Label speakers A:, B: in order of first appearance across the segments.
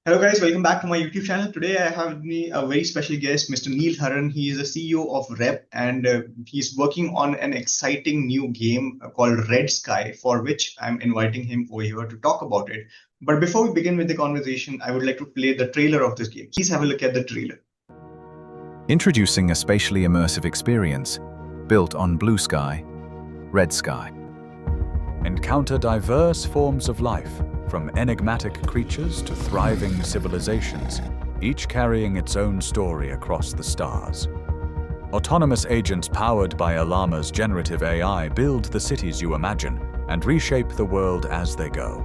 A: Hello guys, welcome back to my YouTube channel. Today I have with me a very special guest, Mr. Haran. He is the CEO of Rep and he's working on an exciting new game called Red Sky, for which I'm inviting him over here to talk about it. But before we begin with the conversation, I would like to play the trailer of this game. Please have a look at the trailer.
B: Introducing a spatially immersive experience built on blue sky, red sky. Encounter diverse forms of life, from enigmatic creatures to thriving civilizations, each carrying its own story across the stars. Autonomous agents powered by Alama's generative AI build the cities you imagine and reshape the world as they go.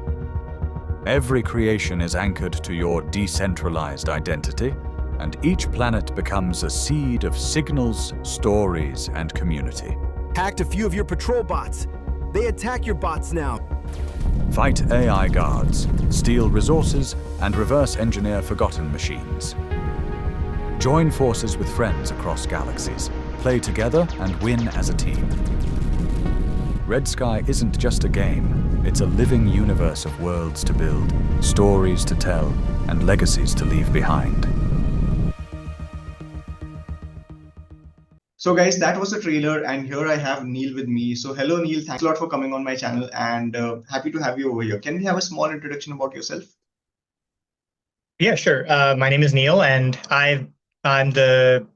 B: Every creation is anchored to your decentralized identity, and each planet becomes a seed of signals, stories, and community.
C: Hacked a few of your patrol bots. They attack your bots now.
B: Fight AI guards, steal resources, and reverse engineer forgotten machines. Join forces with friends across galaxies, play together, and win as a team. Red Sky isn't just a game, it's a living universe of worlds to build, stories to tell, and legacies to leave behind.
A: So guys, that was the trailer, and here I have Neil with me. So hello Neil, thanks a lot for coming on my channel, and happy to have you over here. Can we have a small introduction about yourself?
D: Yeah, sure. My name is Neil, and I'm the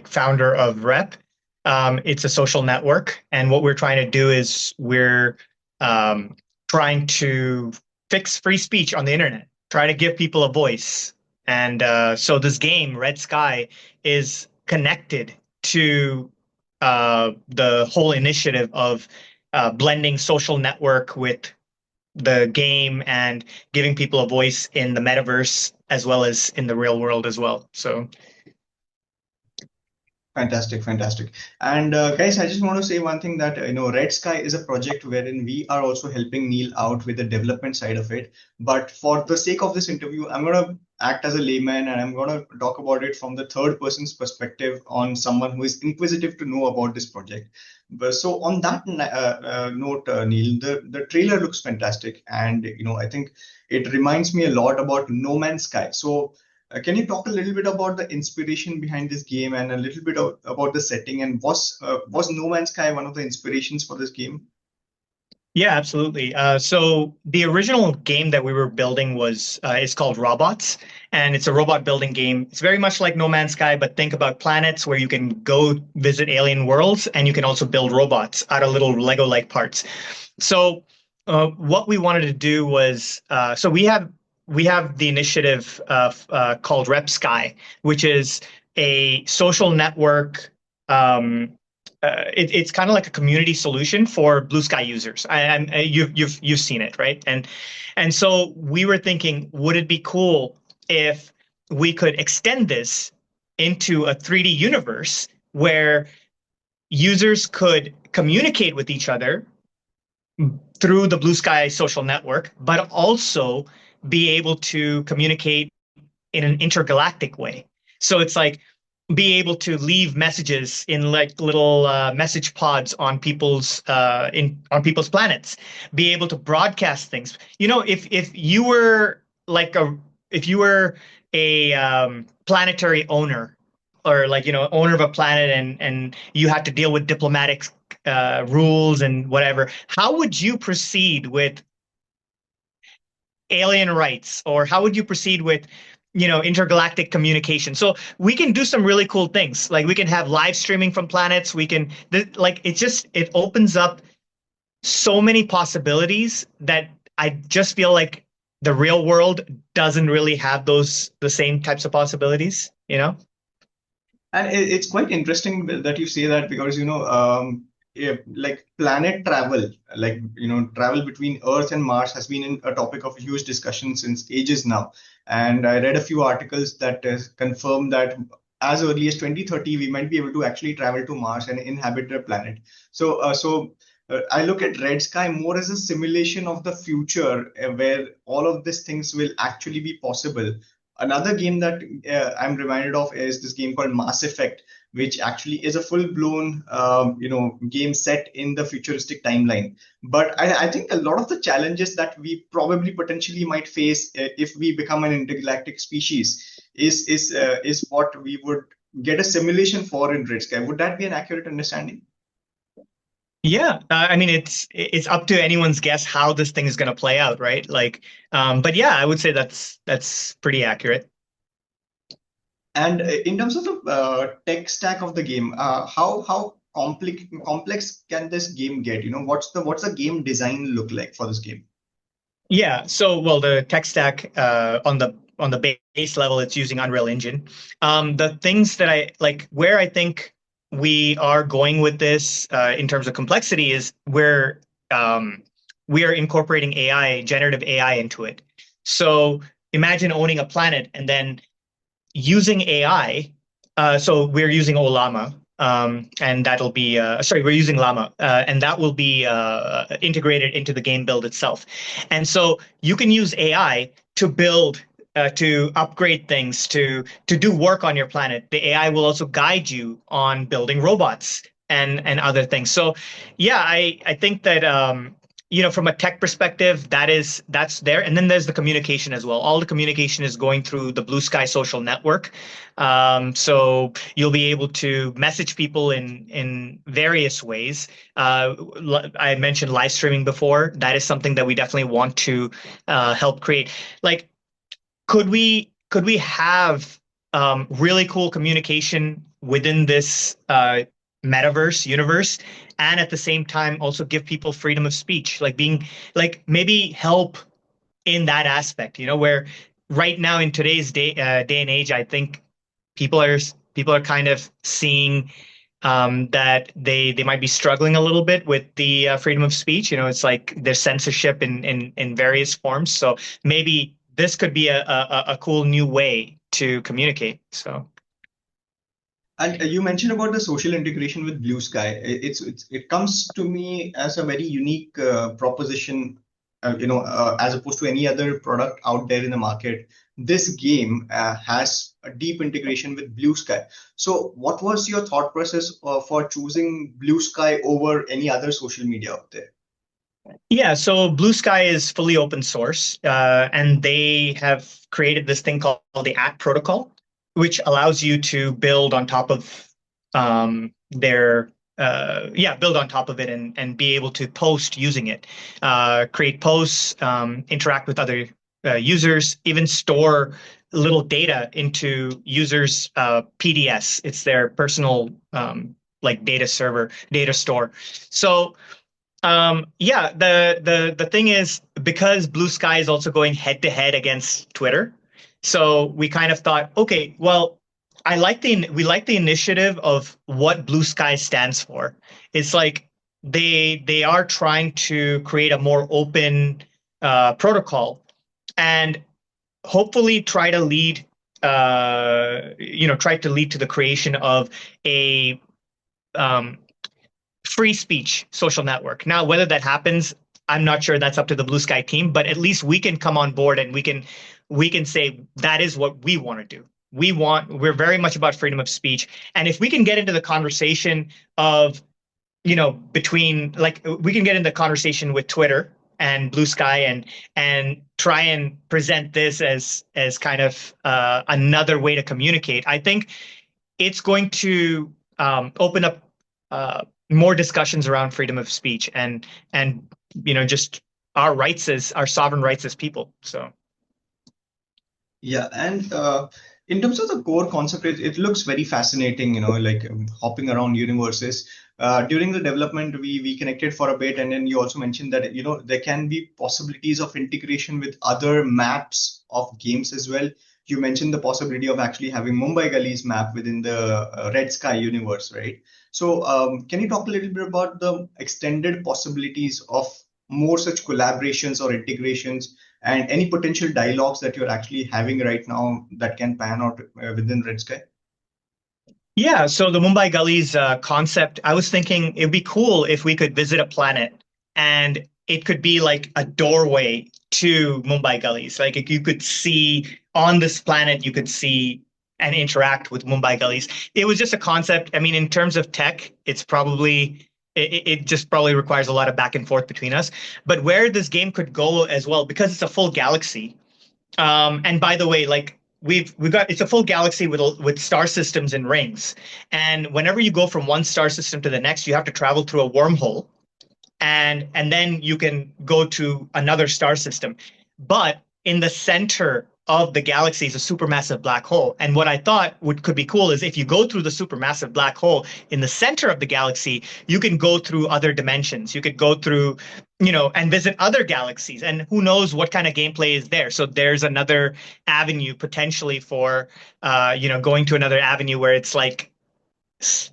D: founder of Rep. It's a social network, and what we're trying to do is we're trying to fix free speech on the internet, try to give people a voice. And so this game, Red Sky, is connected to the whole initiative of blending social network with the game and giving people a voice in the metaverse as well as in the real world as well. So
A: Fantastic, fantastic. And guys, I just want to say one thing that, Red Sky is a project wherein we are also helping Neil out with the development side of it. But for the sake of this interview, I'm going to act as a layman and I'm going to talk about it from the third person's perspective on someone who is inquisitive to know about this project. But so on that note, Neil, the trailer looks fantastic. And, I think it reminds me a lot about No Man's Sky. So can you talk a little bit about the inspiration behind this game and a little bit about the setting? And was No Man's Sky one of the inspirations for this game?
D: yeah, absolutely. So the original game that we were building is called Robots, and it's a robot building game. It's very much like No Man's Sky, but think about planets where you can go visit alien worlds, and you can also build robots out of little Lego-like parts. So what we wanted to do was, so we have the initiative called Rep Sky, which is a social network. It's kind of like a community solution for Blue Sky users. You've seen it, right? And so we were thinking, would it be cool if we could extend this into a 3D universe where users could communicate with each other through the Blue Sky social network, but also be able to communicate in an intergalactic way. So it's like be able to leave messages in like little message pods on people's planets, be able to broadcast things. If you were a planetary owner, or owner of a planet, and you had to deal with diplomatic rules and whatever, how would you proceed with alien rights, or how would you proceed with intergalactic communication? So we can do some really cool things. Like we can have live streaming from planets. We can it opens up so many possibilities that I just feel like the real world doesn't really have the same types of possibilities, And
A: it's quite interesting that you say that, because like planet travel, travel between Earth and Mars has been a topic of huge discussion since ages now. And I read a few articles that confirm that as early as 2030, we might be able to actually travel to Mars and inhabit the planet. So I look at Red Sky more as a simulation of the future, where all of these things will actually be possible. Another game that I'm reminded of is this game called Mass Effect, which actually is a full-blown, game set in the futuristic timeline. But I think a lot of the challenges that we probably potentially might face if we become an intergalactic species is what we would get a simulation for in Red Sky. Would that be an accurate understanding?
D: Yeah, I mean it's up to anyone's guess how this thing is going to play out, right? Like, but yeah, I would say that's pretty accurate.
A: And in terms of the tech stack of the game, how complex can this game get? What's the game design look like for this game?
D: Yeah, so well, the tech stack on the base level, it's using Unreal Engine. The things that I like, where I think we are going with this in terms of complexity is where we are incorporating AI, generative AI into it. So imagine owning a planet and then using AI. So we're using Olama, and that'll be sorry, we're using Llama, and that will be integrated into the game build itself. And so you can use AI to build. To upgrade things, to do work on your planet. The AI will also guide you on building robots and other things. So, yeah, I think that from a tech perspective, that's there. And then there's the communication as well. All the communication is going through the Blue Sky social network. So you'll be able to message people in various ways. I mentioned live streaming before. That is something that we definitely want to help create. Like, could we have really cool communication within this metaverse universe, and at the same time also give people freedom of speech, like being like maybe help in that aspect, where right now in today's day and age, I think people are kind of seeing that they might be struggling a little bit with the freedom of speech. It's like there's censorship in various forms. So maybe this could be a cool new way to communicate. So.
A: And you mentioned about the social integration with Blue Sky. It comes to me as a very unique proposition, as opposed to any other product out there in the market. This game has a deep integration with Blue Sky. So, what was your thought process for choosing Blue Sky over any other social media out there?
D: Yeah, so Blue Sky is fully open source, and they have created this thing called the AT protocol, which allows you to build on top of build on top of it and be able to post using it, create posts, interact with other users, even store little data into users' PDS. It's their personal like data server, data store. So yeah, the thing is, because Blue Sky is also going head to head against Twitter, so we kind of thought, okay, well, we like the initiative of what Blue Sky stands for. It's like they are trying to create a more open protocol and hopefully try to lead to the creation of a free speech social network. Now, whether that happens, I'm not sure. That's up to the Blue Sky team, but at least we can come on board and we can say that is what we want to do. We're very much about freedom of speech. And if we can get into the conversation of, between, like, we can get into the conversation with Twitter and Blue Sky and try and present this as kind of another way to communicate, I think it's going to open up more discussions around freedom of speech and just our sovereign rights as people. So
A: yeah, and in terms of the core concept, it looks very fascinating, like hopping around universes. During the development, we connected for a bit, and then you also mentioned that there can be possibilities of integration with other maps of games as well. You mentioned the possibility of actually having Mumbai Gully's map within the Red Sky universe, right? So, can you talk a little bit about the extended possibilities of more such collaborations or integrations, and any potential dialogues that you're actually having right now that can pan out within Red Sky?
D: yeah, so the Mumbai Gullies concept, I was thinking it'd be cool if we could visit a planet and it could be like a doorway to Mumbai Gullies. Like, if you could see on this planet, you could see and interact with Mumbai gullies. It was just a concept. I mean, in terms of tech, it's probably it just probably requires a lot of back and forth between us. But where this game could go as well, because it's a full galaxy. And by the way, like we've got it's a full galaxy with star systems and rings. And whenever you go from one star system to the next, you have to travel through a wormhole, and then you can go to another star system. But in the center of the galaxy is a supermassive black hole. And what I thought could be cool is if you go through the supermassive black hole in the center of the galaxy, you can go through other dimensions. You could go through, and visit other galaxies. And who knows what kind of gameplay is there. So there's another avenue potentially for, going to another avenue where it's like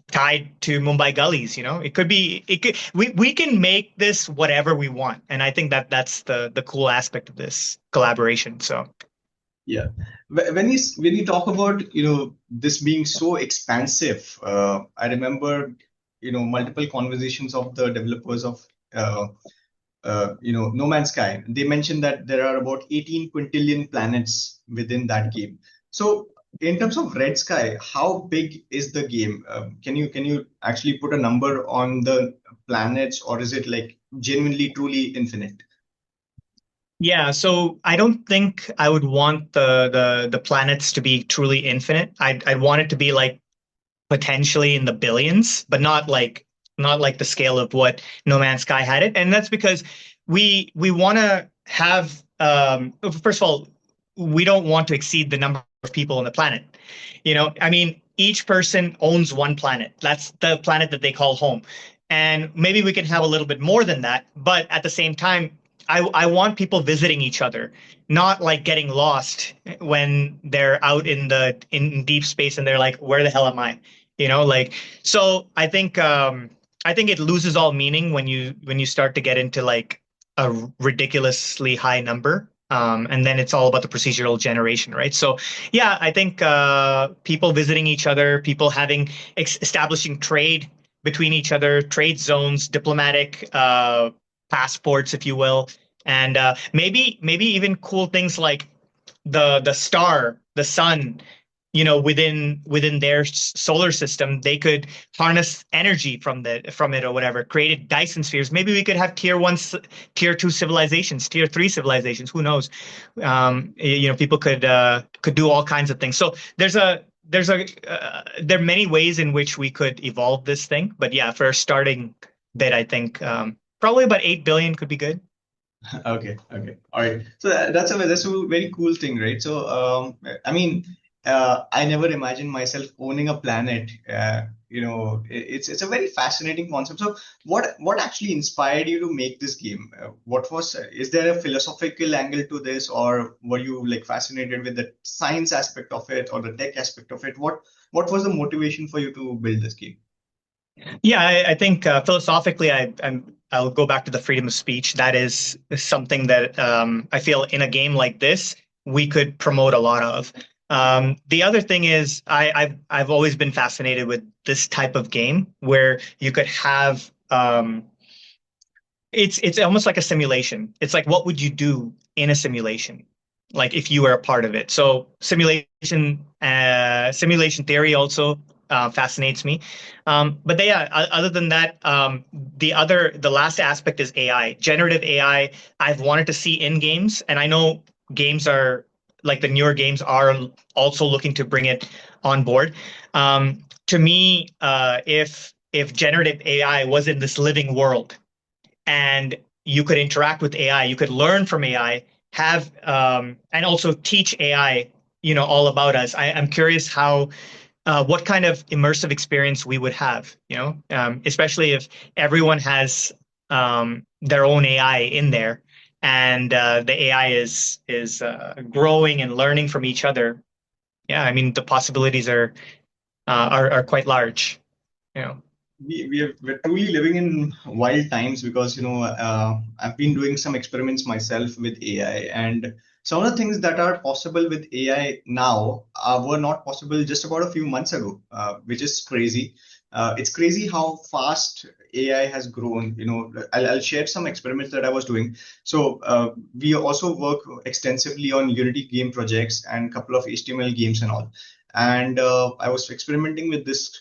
D: tied to Mumbai gullies. It could be, we can make this whatever we want. And I think that's the cool aspect of this collaboration. So
A: Yeah. When you talk about, this being so expansive, I remember, multiple conversations of the developers of, No Man's Sky. They mentioned that there are about 18 quintillion planets within that game. So in terms of Red Sky, how big is the game? Can you actually put a number on the planets, or is it like genuinely, truly infinite?
D: yeah, so I don't think I would want the planets to be truly infinite. I'd want it to be like potentially in the billions, but not like the scale of what No Man's Sky had it. And that's because we want to have first of all, we don't want to exceed the number of people on the planet. I mean, each person owns one planet. That's the planet that they call home. And maybe we can have a little bit more than that, but at the same time, I want people visiting each other, not like getting lost when they're out in deep space and they're like, where the hell am I? So I think it loses all meaning when you start to get into like a ridiculously high number. And then it's all about the procedural generation, right? So yeah, I think people visiting each other, people establishing trade between each other, trade zones, diplomatic passports, if you will, and maybe even cool things like the star, the sun, within their solar system, they could harness energy from it or whatever, created Dyson spheres. Maybe we could have tier 2 civilizations, tier 3 civilizations. Who knows? People could do all kinds of things. So there are many ways in which we could evolve this thing. But yeah, for a starting bit, I think probably about 8 billion could be good.
A: Okay, all right. So that's a very cool thing, right? So I mean, I never imagined myself owning a planet. It's a very fascinating concept. So what actually inspired you to make this game? Is there a philosophical angle to this, or were you like fascinated with the science aspect of it or the tech aspect of it? What was the motivation for you to build this game?
D: Yeah, I think philosophically, I'll go back to the freedom of speech. That is something that I feel in a game like this we could promote a lot of. The other thing is I've always been fascinated with this type of game where you could have it's almost like a simulation. It's like, what would you do in a simulation, like if you were a part of it? So simulation theory also fascinates me. Other than that, the last aspect is AI, generative AI. I've wanted to see in games, and I know games are like the newer games are also looking to bring it on board. To me, if generative AI was in this living world and you could interact with AI, you could learn from AI, have and also teach AI, all about us. I'm curious how what kind of immersive experience we would have, especially if everyone has their own AI in there, and the AI is growing and learning from each other. Yeah, I mean the possibilities are quite large.
A: We're truly living in wild times because I've been doing some experiments myself with AI, and some of the things that are possible with AI now were not possible just about a few months ago, which is crazy. It's crazy how fast AI has grown. I'll share some experiments that I was doing. So we also work extensively on Unity game projects and a couple of HTML games and all. and I was experimenting with this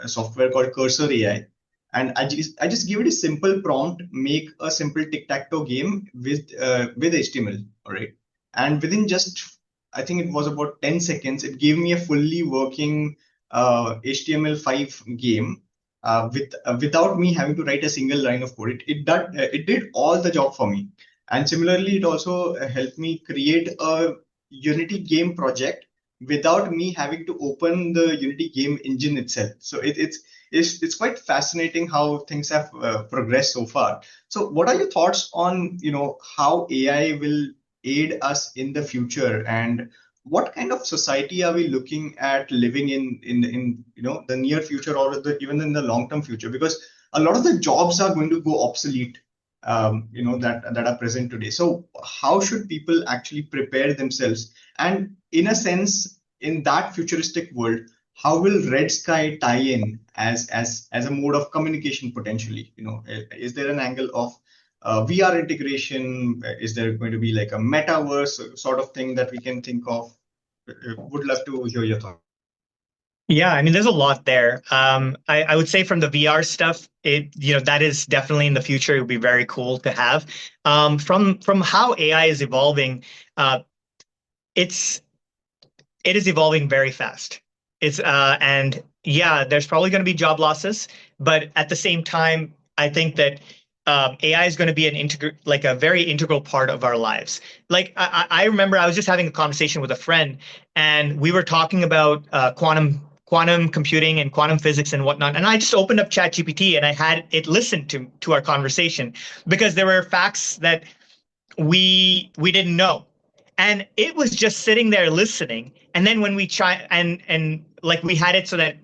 A: software called Cursor AI. And I just give it a simple prompt, make a simple tic-tac-toe game with HTML, all right? And within just, I think it was about 10 seconds, it gave me a fully working HTML5 game without me having to write a single line of code. It did all the job for me. And similarly, it also helped me create a Unity game project without me having to open the Unity game engine itself. So it's quite fascinating how things have progressed so far. So, what are your thoughts on how AI will aid us in the future, and what kind of society are we looking at living in the near future, or even in the long term future? Because a lot of the jobs are going to go obsolete, that are present today. So how should people actually prepare themselves? And in a sense, in that futuristic world, how will Red Sky tie in as a mode of communication potentially? Is there an angle of VR integration? Is there going to be like a metaverse sort of thing that we can think of? Would love to hear your thoughts.
D: Yeah, I mean, there's a lot there. I would say from the VR stuff, that is definitely in the future. It would be very cool to have. From how AI is evolving, it is evolving very fast. And yeah, there's probably going to be job losses, but at the same time, I think that AI is going to be a very integral part of our lives. Like I remember I was just having a conversation with a friend, and we were talking about quantum computing and quantum physics and whatnot. And I just opened up ChatGPT and I had it listen to our conversation, because there were facts that we didn't know, and it was just sitting there listening. And then when we try and like we had it so that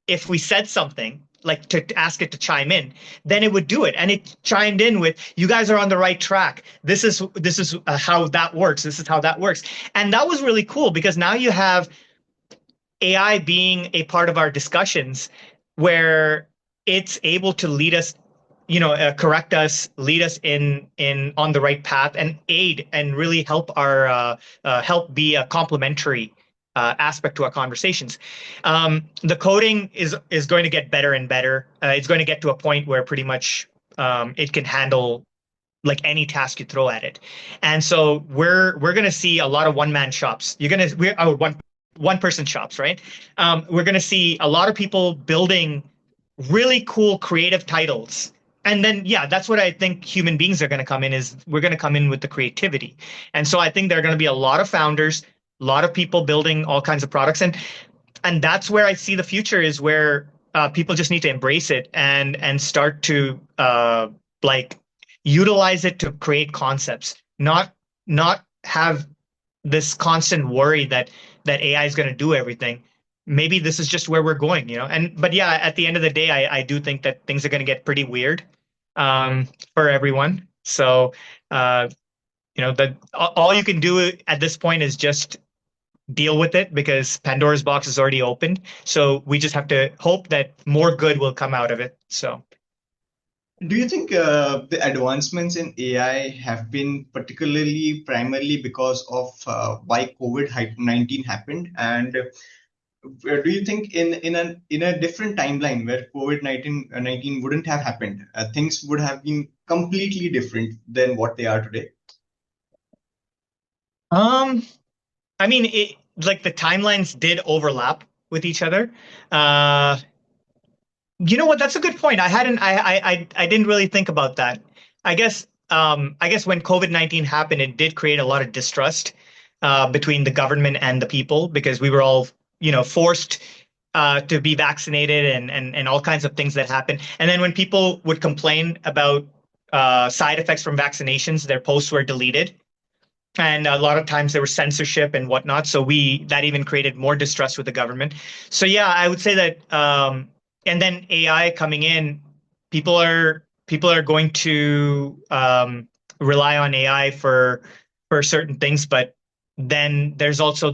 D: if we said something, like to ask it to chime in, then it would do it, and it chimed in with, "You guys are on the right track. This is how that works. This is how that works." And that was really cool, because now you have AI being a part of our discussions, where it's able to lead us, correct us, lead us in on the right path, and aid and really help help be a complementary aspect to our conversations. The coding is going to get better and better. It's going to get to a point where pretty much it can handle like any task you throw at it. And so we're going to see a lot of one-man shops. We're one-person shops, right? We're going to see a lot of people building really cool creative titles. And then, yeah, that's what I think human beings are going to come in, is we're going to come in with the creativity. And so I think there are going to be a lot of founders, a lot of people building all kinds of products. And that's where I see the future, is where people just need to embrace it and start to like utilize it to create concepts, not have this constant worry that AI is going to do everything. Maybe this is just where we're going, but yeah, at the end of the day, I do think that things are going to get pretty weird for everyone. So that all you can do at this point is just deal with it, because Pandora's box is already opened. So we just have to hope that more good will come out of it. So
A: do you think the advancements in AI have been primarily because of why COVID-19 happened? And do you think in a different timeline where COVID-19 wouldn't have happened, things would have been completely different than what they are today?
D: I mean, like the timelines did overlap with each other. You know what? That's a good point. I didn't really think about that. I guess when COVID-19 happened, it did create a lot of distrust between the government and the people, because we were all, forced to be vaccinated, and all kinds of things that happened. And then when people would complain about side effects from vaccinations, their posts were deleted. And a lot of times there was censorship and whatnot. So that even created more distrust with the government. So yeah, I would say that, and then AI coming in, people are going to rely on AI for certain things, but then there's also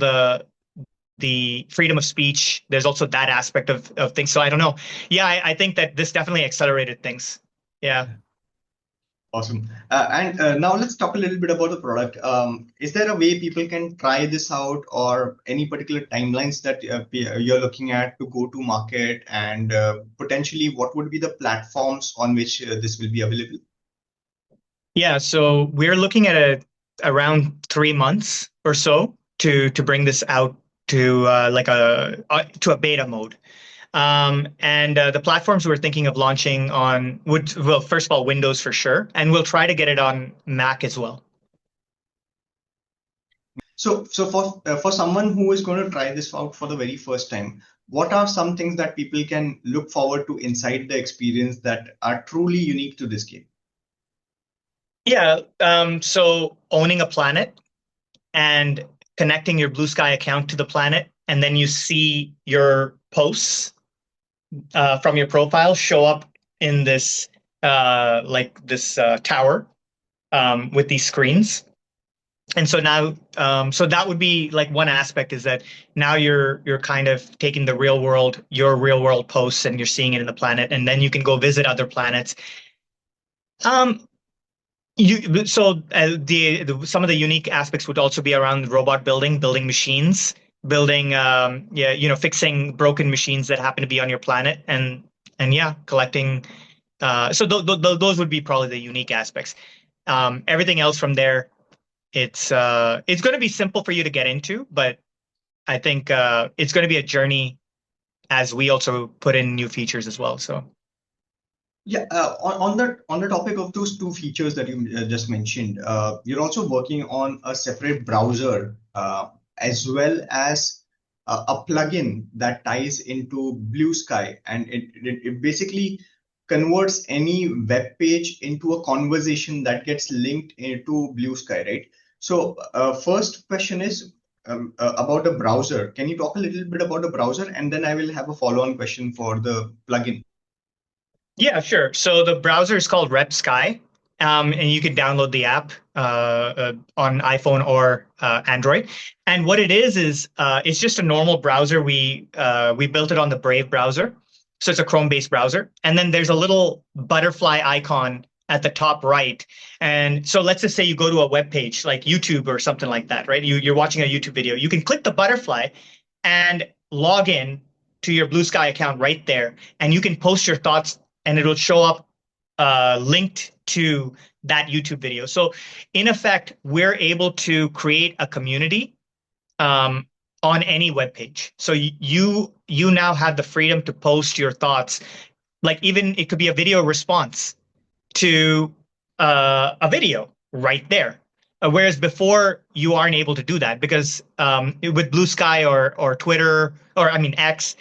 D: the freedom of speech. There's also that aspect of things. So I don't know. Yeah, I think that this definitely accelerated things. Yeah.
A: Awesome. And now let's talk a little bit about the product. Is there a way people can try this out, or any particular timelines that you're looking at to go to market, and potentially what would be the platforms on which this will be available?
D: Yeah, so we're looking at around 3 months or so to bring this out to like to a beta mode. And the platforms we're thinking of launching on would, well, first of all, Windows for sure, and we'll try to get it on Mac as well.
A: So for someone who is going to try this out for the very first time, what are some things that people can look forward to inside the experience that are truly unique to this game?
D: Yeah, so owning a planet and connecting your Blue Sky account to the planet, and then you see your posts from your profile show up in this tower with these screens. And so now, so that would be like one aspect, is that now you're kind of taking the real world, your real world posts, and you're seeing it in the planet, and then you can go visit other planets. The some of the unique aspects would also be around robot building machines, building fixing broken machines that happen to be on your planet, and yeah, collecting. Those would be probably the unique aspects. Everything else from there, it's going to be simple for you to get into, but I think it's going to be a journey as we also put in new features as well. So.
A: Yeah, on the topic of those two features that you just mentioned, you're also working on a separate browser as well as a plugin that ties into Blue Sky, and it basically converts any web page into a conversation that gets linked into Blue Sky, right? So, first question is about the browser. Can you talk a little bit about the browser, and then I will have a follow-on question for the plugin.
D: Yeah, sure. So the browser is called Rep.Sky, and you can download the app on iPhone or Android. And what it is it's just a normal browser. We built it on the Brave browser, so it's a Chrome-based browser. And then there's a little butterfly icon at the top right. And so let's just say you go to a web page like YouTube or something like that, right? You're watching a YouTube video. You can click the butterfly and log in to your Blue Sky account right there, and you can post your thoughts, and it'll show up linked to that YouTube video. So in effect, we're able to create a community on any web page. So you now have the freedom to post your thoughts. Like, even it could be a video response to a video right there. Whereas before, you aren't able to do that because with Blue Sky or Twitter, or I mean X,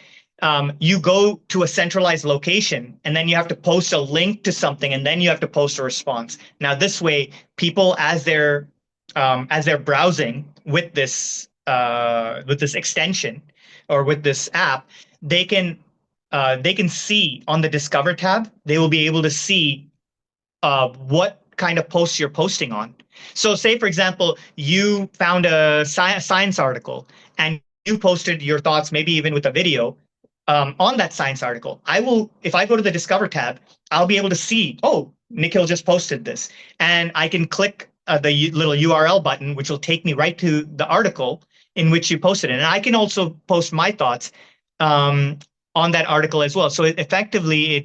D: you go to a centralized location, and then you have to post a link to something, and then you have to post a response. Now, this way, people, as they're browsing with this extension or with this app, they can see on the Discover tab. They will be able to see what kind of posts you're posting on. So, say for example, you found a science article and you posted your thoughts, maybe even with a video, on that science article. If I go to the Discover tab, I'll be able to see, oh, Nikhil just posted this. And I can click the little URL button, which will take me right to the article in which you posted it. And I can also post my thoughts on that article as well. So effectively,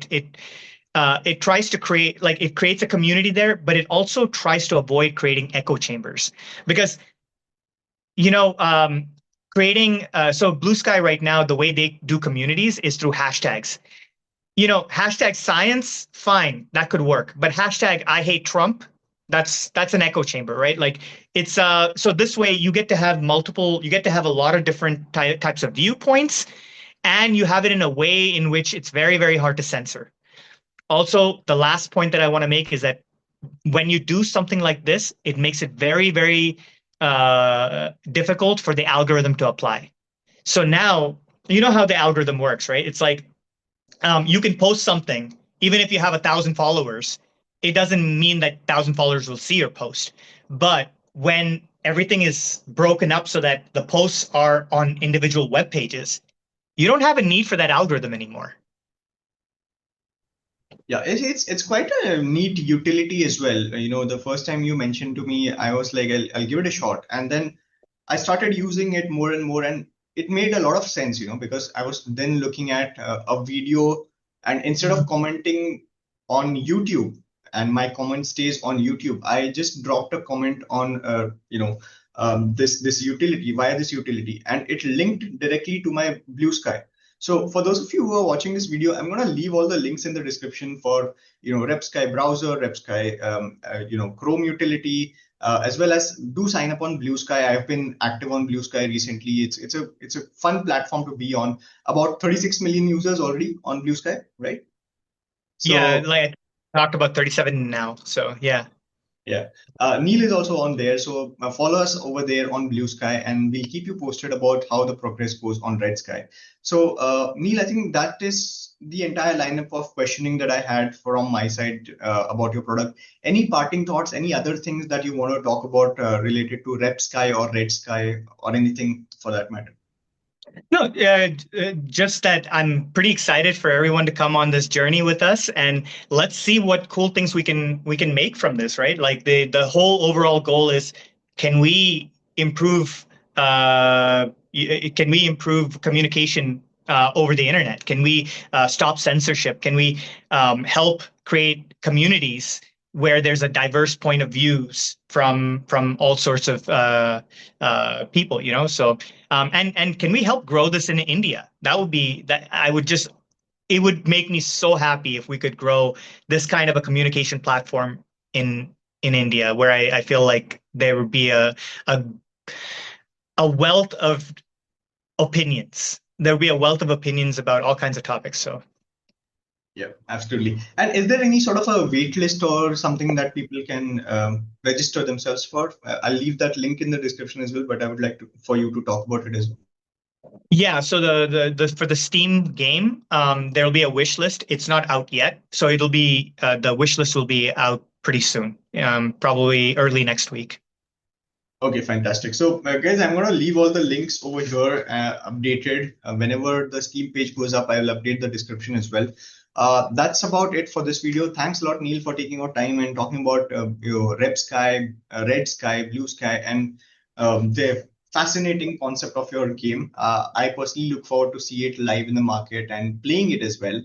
D: it tries to create, like, it creates a community there, but it also tries to avoid creating echo chambers. Because, creating so Blue Sky right now, the way they do communities is through hashtags. Hashtag science, fine, that could work. But hashtag I hate Trump, that's an echo chamber, right? Like, it's so this way you get to have a lot of different types of viewpoints, and you have it in a way in which it's very, very hard to censor. Also, the last point that I want to make is that when you do something like this, it makes it very, very difficult for the algorithm to apply. So now, you know how the algorithm works, right? It's like you can post something, even if you have 1,000 followers, it doesn't mean that 1,000 followers will see your post. But when everything is broken up so that the posts are on individual web pages, you don't have a need for that algorithm anymore.
A: Yeah, it's quite a neat utility as well. The first time you mentioned to me, I was like, I'll give it a shot, and then I started using it more and more, and it made a lot of sense, because I was then looking at a video, and instead of commenting on YouTube, and my comment stays on YouTube, I just dropped a comment on, this utility via this utility, and it linked directly to my Blue Sky. So for those of you who are watching this video, I'm going to leave all the links in the description for, RepSky browser, RepSky, Chrome utility, as well as do sign up on Blue Sky. I've been active on Blue Sky recently. It's a fun platform to be on. About 36 million users already on Blue Sky, right?
D: Yeah,
A: So
D: like I talked about 37 now. So yeah.
A: yeah, Neil is also on there. So follow us over there on Blue Sky, and we'll keep you posted about how the progress goes on Red Sky. So Neil, I think that is the entire lineup of questioning that I had from my side about your product. Any parting thoughts? Any other things that you want to talk about related to Rep Sky or Red Sky or anything for that matter?
D: No, just that I'm pretty excited for everyone to come on this journey with us, and let's see what cool things we can make from this, right? Like the whole overall goal is, can we improve can we improve communication over the internet? Can we stop censorship? Can we help create communities where there's a diverse point of views from all sorts of people, So and can we help grow this in India? It would make me so happy if we could grow this kind of a communication platform in India, where I feel like there would be a a wealth of opinions. There would be a wealth of opinions about all kinds of topics. So
A: Yeah, absolutely. And is there any sort of a wait list or something that people can register themselves for? I'll leave that link in the description as well, but I would like for you to talk about it as well.
D: yeah, so the for the Steam game, there'll be a wish list. It's not out yet, so it'll be the wish list will be out pretty soon, probably early next week.
A: Okay, fantastic. So, guys, I'm going to leave all the links over here updated. Whenever the Steam page goes up, I will update the description as well. That's about it for this video. Thanks a lot, Neil, for taking our time and talking about Rep Sky, Red Sky, Blue Sky, and the fascinating concept of your game. I personally look forward to see it live in the market and playing it as well.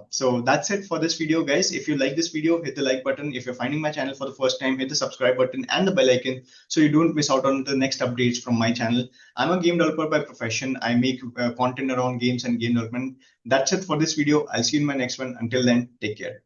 A: So that's it for this video, guys. If you like this video, hit the like button. If you're finding my channel for the first time, hit the subscribe button and the bell icon so you don't miss out on the next updates from my channel. I'm a game developer by profession. I make content around games and game development. That's it for this video. I'll see you in my next one. Until then, take care.